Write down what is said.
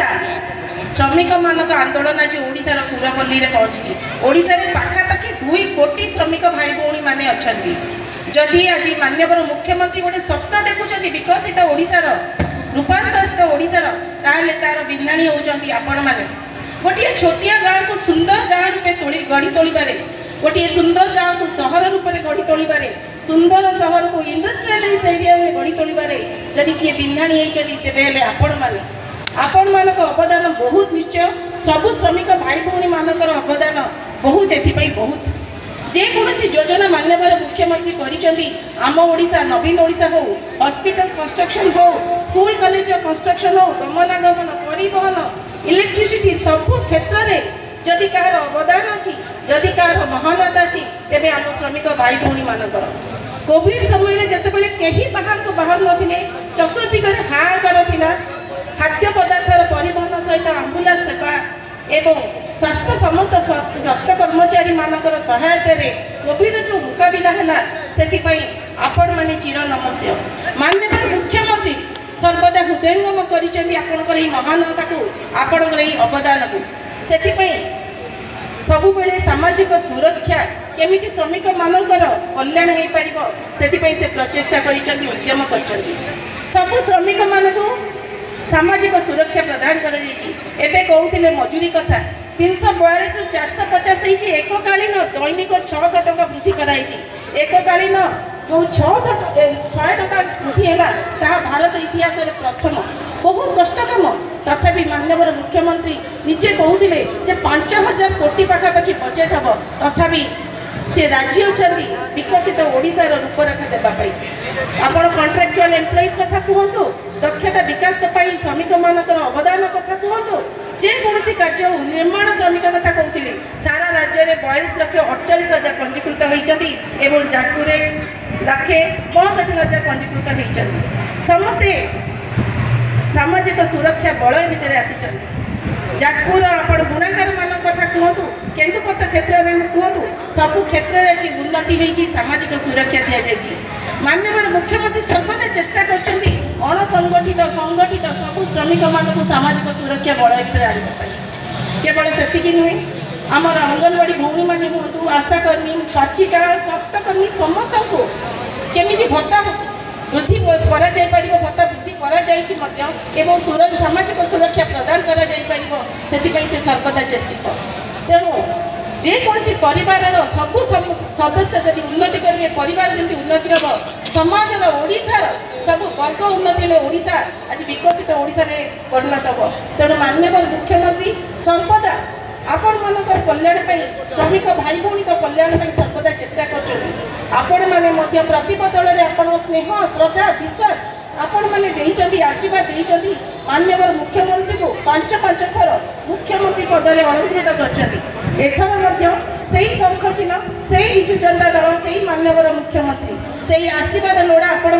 पूरा श्रमिक मानक आंदोलन आज ओडिशार पूरपल्ली में पहुंची। ओडिशार पाखापाखि 2 कोटी श्रमिक भाई भौणी माने अछंती। जदि आज माननीय मुख्यमंत्री गोटे स्वप्न देखुं विकसित ओडिशार रूपांतरित ओडिशार ताहले तार बिन्नाणी होउचंती आपण माने। गोटे छोटिया गाँव को सुंदर गाँव रूपे गढ़ी तोड़े, गोटे सुंदर गाँव को सहर रूप में गढ़ी तोड़े, सुंदर सहर को इंडस्ट्रियलाइज एरिया में गढ़ी तोड़े जदि किए बिन्नाणी होती तेरे आपण मानक अवदान बहुत निश्चय। सबु श्रमिक भाई भौणी मानकर अवदान बहुत एथिपाई बहुत। जेकोसी योजना मान्यवर मुख्यमंत्री करिसेंती आम ओडिशा नवीन ओडिशा हो, हॉस्पिटल कंस्ट्रक्शन हो, स्कूल कॉलेज कंस्ट्रक्शन हो, गमनागमन परिवहन इलेक्ट्रिसिटी सबु क्षेत्र में जदि कहार अवदान अच्छी, जदि कहार महानता अच्छी तेरे आम श्रमिक भाई भौणी मानकर कोविड समय जितेबाला कहीं बाहर को बाहर नथिले, चतुर्दिगरे हाहाकार थिला। खाद्य पदार्थर परिवहन सहित आम्बुलांस सेवा एवं स्वास्थ्य समस्त स्वास्थ्य कर्मचारी मानकर सहायता रे कोविड जो मुकाबिला है से आपण मैंने चिर नमस्य। माननीय मुख्यमंत्री सर्वदा हृदयंगम कर महानता को आपण अवदान को से सबु बेले सामाजिक सुरक्षा केमिति श्रमिक मानकर कल्याण हो पार से प्रचेषा कर उद्यम कर सबु श्रमिक मान सामाजिक सुरक्षा प्रदान कर कहते मजूरी कथा 342 रु 450 एककालीन दैनिक 600 टका वृद्धि कराई। एककालीन जो 100 टका वृद्धि है भारत इतिहास में प्रथम बहुत कष्ट कम। तथापि माननीय मुख्यमंत्री निजे कहते 5000 कोटी पाखापाखि बजेट हम तथापि से राजी अच्छा विकसित ओडिशार रूपरेखा देवाई। आपण कॉन्ट्राक्चुअल एम्प्लॉइज कथा कहतु, दक्षता विकास श्रमिक मानकर अवदान कथा कहतु, जेकोसी कार्य निर्माण श्रमिक कथा कहते सारा राज्य में 42,48,000 पंजीकृत होती एवं जाजपुर 1,65,000 पंजीकृत होती। समस्ते सामाजिक सुरक्षा बलय भितर आसी। जाजपुर आपण बुणाकार मान कथा कहतु, केन्दुपत्र क्षेत्र में कहतु, सबु क्षेत्र में उन्नति होती, सामाजिक सुरक्षा दि जाए। माननीय मुख्यमंत्री सर्वदा चेष्टा कर अणसंगठित संगठित सबु श्रमिक मान सामाजिक सुरक्षा बलय भितर आने केवल से नुहे आमर अंगनवाड़ी भौणी मैंने हूँ, आशाकर्मी, स्वाचिका, स्वास्थ्यकर्मी समस्त को केमी भत्ता वृद्धि भत्ता वृद्धि कर सामाजिक सुरक्षा प्रदान कर सर्वदा चेष्टित। तेणु जेकोसी परिवार सबु सदस्य जदि उन्नति करेंगे परिवार जमी उन्नति हम समाजर ओडिशार सब वर्ग उन्नति हेले ओडिशा आज विकसित ओडिशा रे परिणत हो। तेणु माननीय मुख्यमंत्री सर्वदा आपण मानकर कल्याण श्रमिक भाई भौणी कल्याण सर्वदा चेष्टा कर प्रतिबदल आपण स्नेह श्रद्धा विश्वास आपण मैंने आशीर्वाद देती। माननीय मुख्यमंत्री को 5 थर मुख्यमंत्री पदे अलंकृत कर शंख चिन्ह से विजु जनता दल से माननीय मुख्यमंत्री से आशीर्वाद लोड़ा आपण